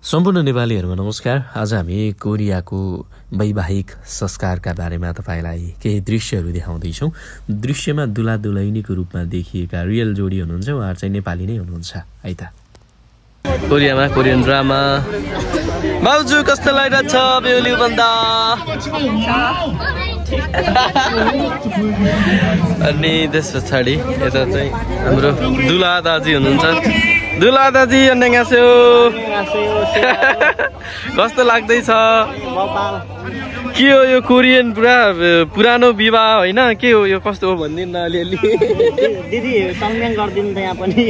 सम्पूर्ण नेपालीहरुमा नमस्कार। आज हामी कोरियाको वैवाहिक संस्कारका बारेमा तपाईलाई केही दृश्यहरु देखाउँदैछौं। दृश्यमा दुला दुलैनीको रूपमा देखिएका रियल जोडी हुनुहुन्छ, उहाँहरु चाहिँ नेपाली नै हुनुहुन्छ है त। कोरियामा कोरियन ड्रामा बाउजू कस्तो लागिरहेछ बेहुली बन्दा अनि त्यस पछाडि यता चाहिँ हाम्रो दुला दाजी हुनुहुन्छ। दुला दाजी अन्यगास्यो कस्तो लाग्दैछ? के हो यो कोरियन पुरानो विवाह होइन? के हो यो, कस्तो हो भनिदिनु न अलिअलि। दिदी सम्मान गरिदिनु त यहाँ पनि।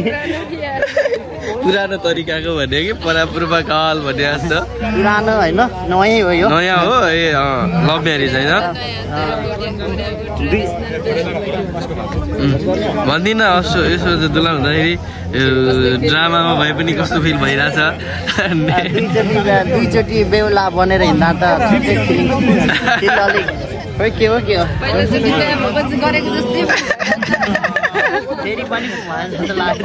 पुरानो तरिकाको भने कि पूर्व काल भने जस्तो पुरानो होइन, नयाँ हो यो। नयाँ हो ए लभ म्यारेज होइन भन्दिन। यसो दुला हुँदाखेरि ड्रामामा भए पनि कस्तो फिल भइरहेछ? दुईचोटि बेहुला बनेर हिँड्दा त छुट्टै फिलिङ अलिक खै के हो फेरि पनि जस्तो लाग्छ।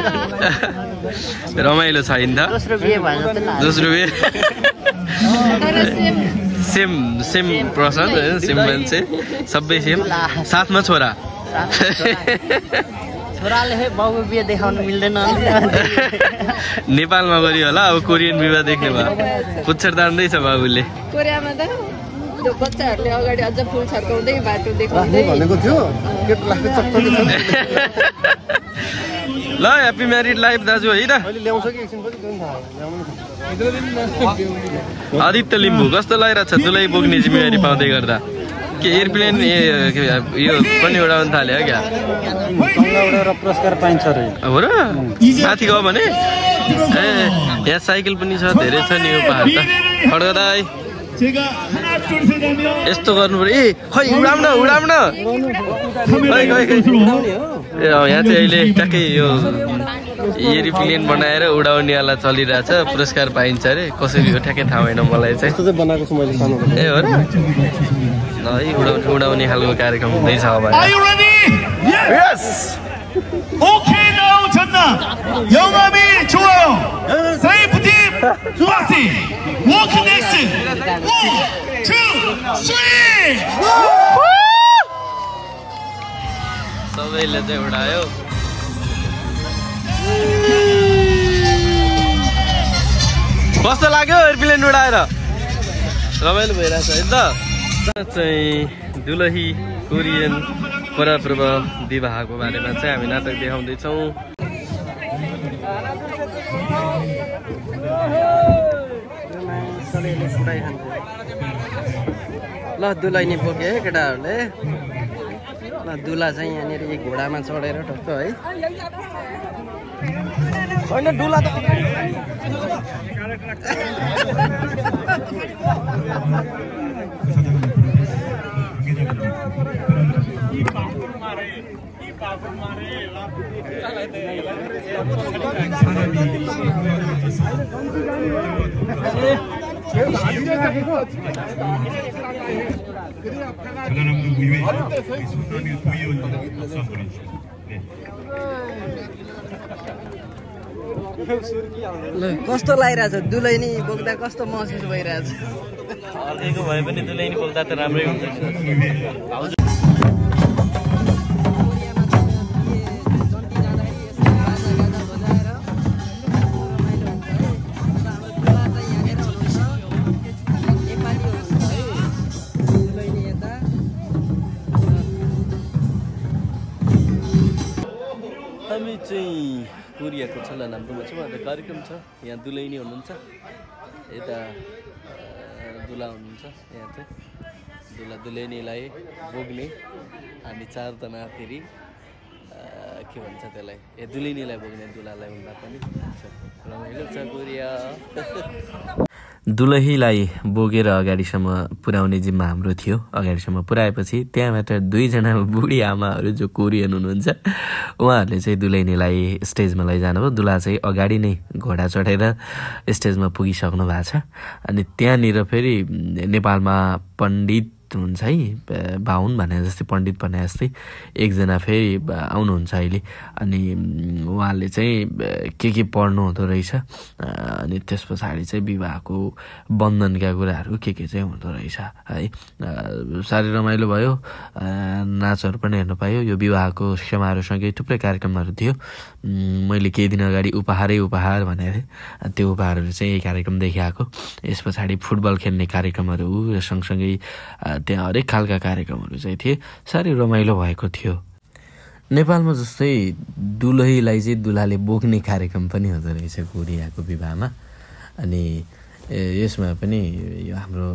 रमाइलो छ नि त। दोस्रो बिहे भयो जस्तो लाग्छ। दोस्रो बिहे सेम पर्सन, सेम मान्छे, सबै सेम, साथमा छोरा। छोराले बाबु बिहे देखाउन मिल्दैन। नेपालमा गरी होला, अब कोरियन विवाह देख्ने भयो। पुच्छर तान्दैछ बाबुले। कोरियामा त बच्चाहरूले अगाडि अझ फुल छर्काउँदै बाटो देखाउँदै भनेको थियो। ल ह्याप्पी म्यारिड लाइफ दाजु है त। आदित्य लिम्बू कस्तो लागिरहेछ दुलै बोक्ने जिम्मेवारी पाउँदै गर्दा? के एयरप्लेन यो पनि उडाउन थाल्यो क्या? पुरस्कार पाइन्छ रे। हो र? माथि गयो भने ए यहाँ साइकल पनि छ, धेरै छ नि यो पहाड त। खड्का दाइ यस्तो गर्नु पर्यो। ए खै उडाउन ए यहाँ चाहिँ अहिले ट्याक्कै यो एयरप्लेन बनाएर उडाउनेवाला चलिरहेछ, पुरस्कार पाइन्छ अरे। कसरी हो ठ्याक्कै थाहा भएन मलाई चाहिँ। ए हो र? है उडाउने खालको कार्यक्रम हुँदैछ अब। 영감이 좋아요. 세이프 팀 좋았지. 워크 넥스 1, 2, 3. सबैले चाहिँ उडायो। कस्तो लाग्यो एयरप्लेन उडाएर? रमाइलो भइरहेछ है त। चाहिँ दुलही कोरियन परपूर्व विवाहको बारेमा चाहिँ हामी नाटक देखाउँदैछौँ। ल दुलैनी बोके है केटाहरूले। ल दुला चाहिँ यहाँनिर एक घोडामा चढेर ठक्क है। होइन दुला त कस्तो लागिरहेछ दुलैनी बोक्दा? कस्तो महसुस भइरहेछ? अर्कैको भए पनि दुलैनी बोक्दा त राम्रै हुन्छ। हामी चाहिँ कोरियाको छल्ला नाम्टोमा छौँ। अन्त कार्यक्रम छ, यहाँ दुलैनी हुनुहुन्छ, यता दुला हुनुहुन्छ। यहाँ चाहिँ दुला दुलैनीलाई बोक्ने हामी चारजना फेरि के भन्छ त्यसलाई, दुलैनीलाई बोक्ने दुलालाई भन्दा पनि रमाइलो छ कोरिया। दुलहीलाई बोकेर अगाडिसम्म पुर्याउने जिम्मा हाम्रो थियो। अगाडिसम्म पुर्याएपछि त्यहाँबाट दुईजना बुढी आमाहरू जो कोरियन हुनुहुन्छ उहाँहरूले चाहिँ दुलैनीलाई स्टेजमा लैजानुभयो। दुला चाहिँ अगाडि नै घोडा चढेर स्टेजमा पुगिसक्नु भएको छ। अनि त्यहाँनिर फेरि नेपालमा पण्डित हुन्छ है, बाहुन भने जस्तै पण्डित भने जस्तै एकजना फेरि आउनुहुन्छ अहिले। अनि उहाँले चाहिँ के पढ्नु हुँदो रहेछ, अनि त्यस पछाडि चाहिँ विवाहको बन्धनका कुराहरू के चाहिँ हुँदो रहेछ है। साह्रै रमाइलो भयो, नाचहरू पनि हेर्नु पायो। यो विवाहको समारोहसँगै थुप्रै कार्यक्रमहरू थियो। मैले केही दिन अगाडि उपहार भनेको थिएँ, त्यो उपहारहरू चाहिँ यही कार्यक्रम देखिआएको। यस पछाडि फुटबल खेल्ने कार्यक्रमहरू र सँगसँगै त्यहाँ हरेक खालका कार्यक्रमहरू चाहिँ थिए। साह्रै रमाइलो भएको थियो। नेपालमा जस्तै दुलहीलाई चाहिँ दुलाले बोक्ने कार्यक्रम पनि हुँदो रहेछ कोरियाको विवाहमा। अनि यसमा पनि यो हाम्रो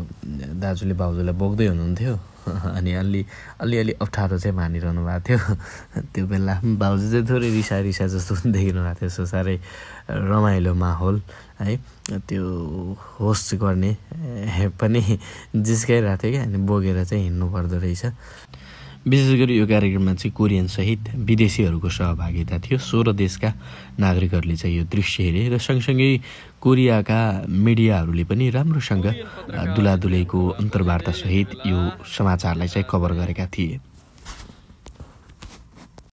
दाजुले भाउजूलाई बोक्दै हुनुहुन्थ्यो। अनि अलि अप्ठ्यारो चाहिँ मानिरहनु भएको थियो। त्यो बेला भाउजू चाहिँ थोरै रिसा जस्तो देखिनु भएको थियो। सो साह्रै रमाइलो माहौल है। त्यो होस्ट गर्ने पनि जिस्काइरहेको थियो क्या, अनि बोकेर चाहिँ हिँड्नु पर्दो रहेछ। विशेष गरी यो कार्यक्रममा चाहिँ कोरियन सहित विदेशीहरूको सहभागिता थियो। 16 देशका नागरिकहरूले चाहिँ यो दृश्य हेरे र सँगसँगै कोरियाका मिडियाहरूले पनि राम्रोसँग दुला दुलहीको अन्तर्वार्ता सहित यो समाचारलाई चाहिँ कभर गरेका थिए।